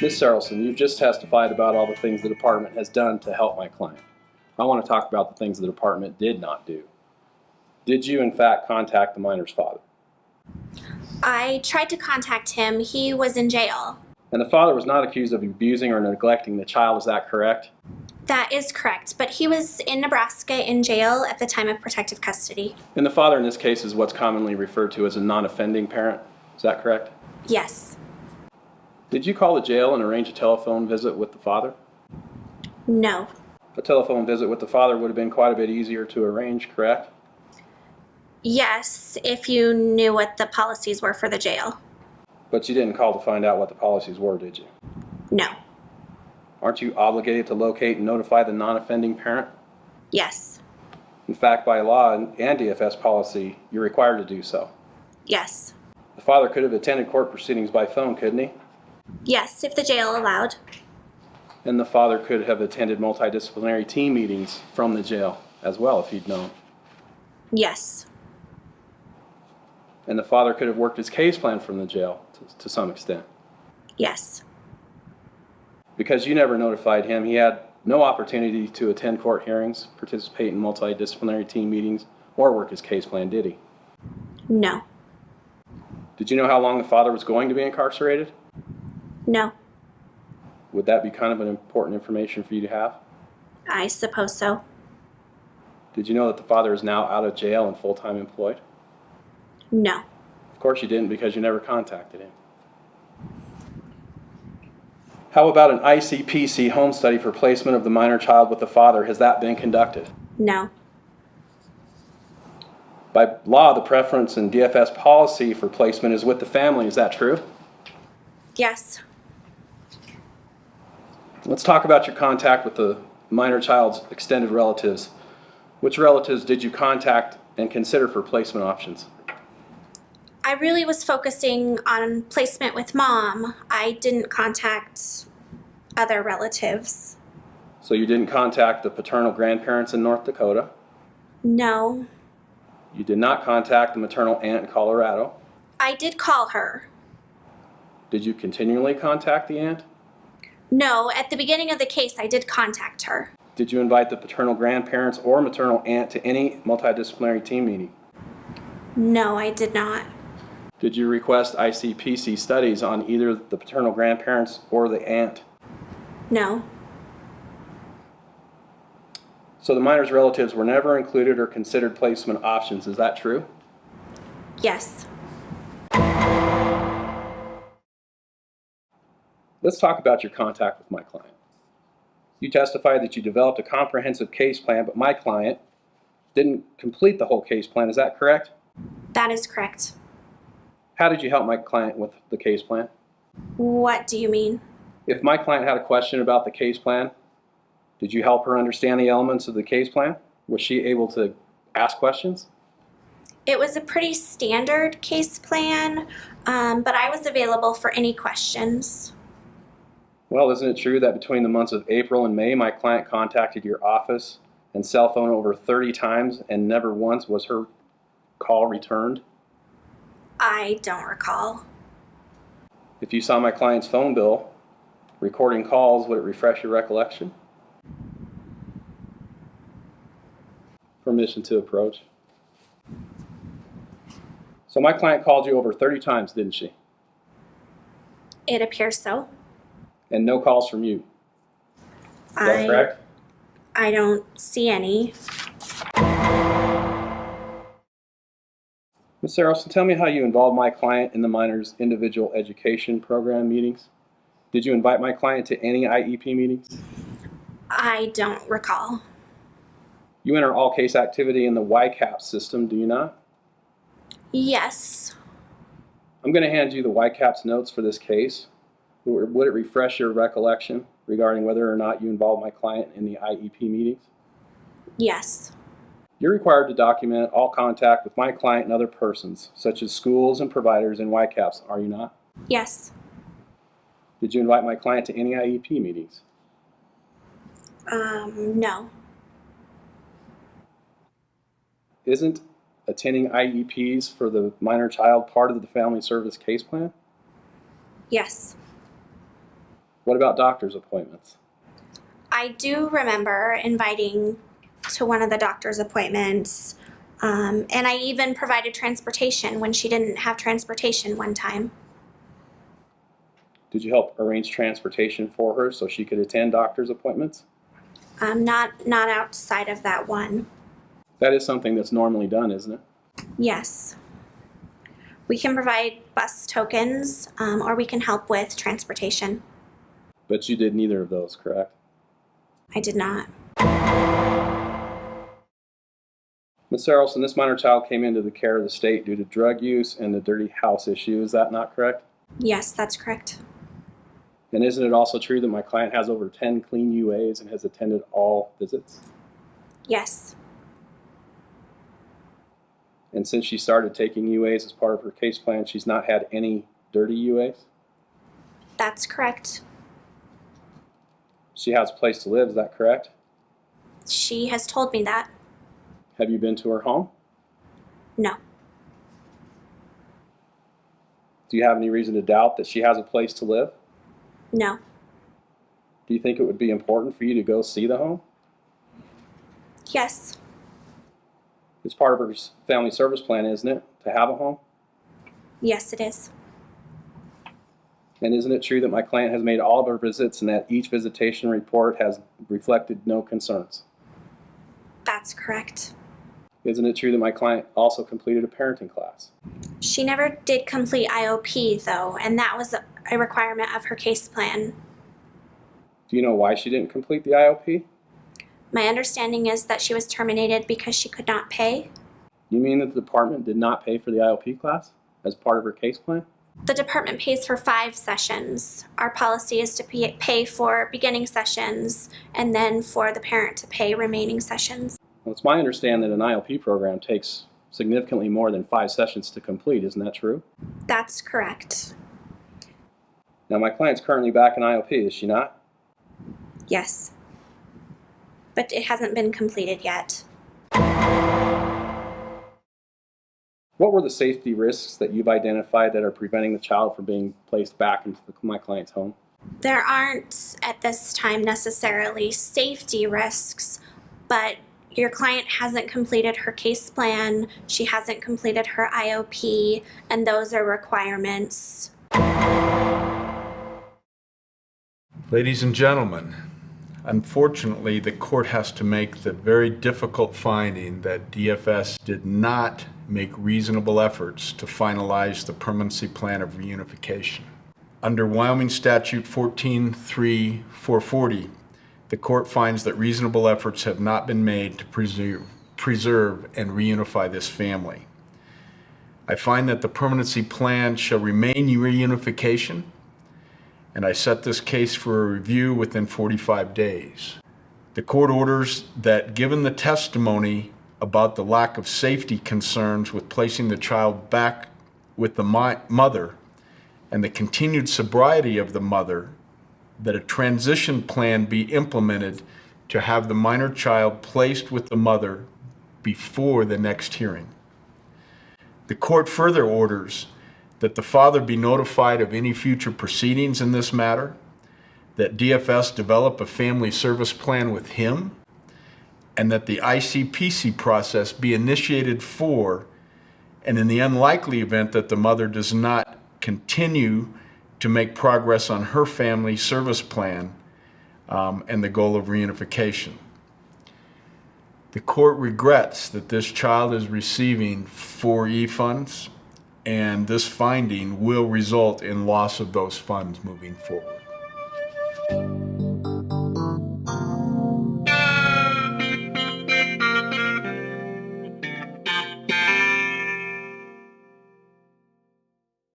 Ms. Sarelson, you've just testified about all the things the department has done to help my client. I want to talk about the things the department did not do. Did you, in fact, contact the minor's father? I tried to contact him. He was in jail. And the father was not accused of abusing or neglecting the child, is that correct? That is correct, but he was in Nebraska in jail at the time of protective custody. And the father in this case is what's commonly referred to as a non-offending parent, is that correct? Yes. Did you call the jail and arrange a telephone visit with the father? No. A telephone visit with the father would have been quite a bit easier to arrange, correct? Yes, if you knew what the policies were for the jail. But you didn't call to find out what the policies were, did you? No. Aren't you obligated to locate and notify the non-offending parent? Yes. In fact, by law and DFS policy, you're required to do so. Yes. The father could have attended court proceedings by phone, couldn't he? Yes, if the jail allowed. And the father could have attended multidisciplinary team meetings from the jail as well if he'd known. Yes. And the father could have worked his case plan from the jail to some extent. Yes. Because you never notified him, he had no opportunity to attend court hearings, participate in multidisciplinary team meetings, or work his case plan, did he? No. Did you know how long the father was going to be incarcerated? No. Would that be kind of an important information for you to have? I suppose so. Did you know that the father is now out of jail and full-time employed? No. Of course you didn't, because you never contacted him. How about an ICPC home study for placement of the minor child with the father? Has that been conducted? No. By law, the preference in DFS policy for placement is with the family. Is that true? Yes. Let's talk about your contact with the minor child's extended relatives. Which relatives did you contact and consider for placement options? I really was focusing on placement with Mom. I didn't contact other relatives. So you didn't contact the paternal grandparents in North Dakota? No. You did not contact the maternal aunt in Colorado? I did call her. Did you continually contact the aunt? No, at the beginning of the case I did contact her. Did you invite the paternal grandparents or maternal aunt to any multidisciplinary team meeting? No, I did not. Did you request ICPC studies on either the paternal grandparents or the aunt? No. So the minor's relatives were never included or considered placement options, is that true? Yes. Let's talk about your contact with my client. You testified that you developed a comprehensive case plan, but my client didn't complete the whole case plan, is that correct? That is correct. How did you help my client with the case plan? What do you mean? If my client had a question about the case plan, did you help her understand the elements of the case plan? Was she able to ask questions? It was a pretty standard case plan, but I was available for any questions. Well, isn't it true that between the months of April and May, my client contacted your office and cell phone over 30 times and never once was her call returned? I don't recall. If you saw my client's phone bill recording calls, would it refresh your recollection? Permission to approach. So my client called you over 30 times, didn't she? It appears so. And no calls from you. Is that correct? I don't see any. Ms. Sarelson, tell me how you involved my client in the minor's individual education program meetings. Did you invite my client to any IEP meetings? I don't recall. You enter all case activity in the YCAP system, do you not? Yes. I'm going to hand you the YCAP's notes for this case. Would it refresh your recollection regarding whether or not you involved my client in the IEP meetings? Yes. You're required to document all contact with my client and other persons, such as schools and providers in YCAPs, are you not? Yes. Did you invite my client to any IEP meetings? No. Isn't attending IEPs for the minor child part of the family service case plan? Yes. What about doctor's appointments? I do remember inviting to one of the doctor's appointments, and I even provided transportation when she didn't have transportation one time. Did you help arrange transportation for her so she could attend doctor's appointments? Not outside of that one. That is something that's normally done, isn't it? Yes. We can provide bus tokens, or we can help with transportation. But you did neither of those, correct? I did not. Ms. Sarelson, this minor child came into the care of the state due to drug use and the dirty house issue. Is that not correct? Yes, that's correct. And isn't it also true that my client has over 10 clean UAs and has attended all visits? Yes. And since she started taking UAs as part of her case plan, she's not had any dirty UAs? That's correct. She has a place to live, is that correct? She has told me that. Have you been to her home? No. Do you have any reason to doubt that she has a place to live? No. Do you think it would be important for you to go see the home? Yes. It's part of her family service plan, isn't it, to have a home? Yes, it is. And isn't it true that my client has made all of her visits and that each visitation report has reflected no concerns? That's correct. Isn't it true that my client also completed a parenting class? She never did complete IOP, though, and that was a requirement of her case plan. Do you know why she didn't complete the IOP? My understanding is that she was terminated because she could not pay. You mean that the department did not pay for the IOP class as part of her case plan? The department pays for 5 sessions. Our policy is to pay for beginning sessions and then for the parent to pay remaining sessions. Well, it's my understanding that an IOP program takes significantly more than 5 sessions to complete. Isn't that true? That's correct. Now, my client's currently back in IOP, is she not? Yes. But it hasn't been completed yet. What were the safety risks that you've identified that are preventing the child from being placed back into my client's home? There aren't, at this time, necessarily safety risks, but your client hasn't completed her case plan, she hasn't completed her IOP, and those are requirements. Ladies and gentlemen, unfortunately, the court has to make the very difficult finding that DFS did not make reasonable efforts to finalize the permanency plan of reunification. Under Wyoming Statute 14.3.440, the court finds that reasonable efforts have not been made to preserve and reunify this family. I find that the permanency plan shall remain reunification, and I set this case for a review within 45 days. The court orders that given the testimony about the lack of safety concerns with placing the child back with the mother and the continued sobriety of the mother, that a transition plan be implemented to have the minor child placed with the mother before the next hearing. The court further orders that the father be notified of any future proceedings in this matter, that DFS develop a family service plan with him, and that the ICPC process be initiated for, and in the unlikely event that the mother does not continue to make progress on her family service plan and the goal of reunification. The court regrets that this child is receiving 4E funds, and this finding will result in loss of those funds moving forward.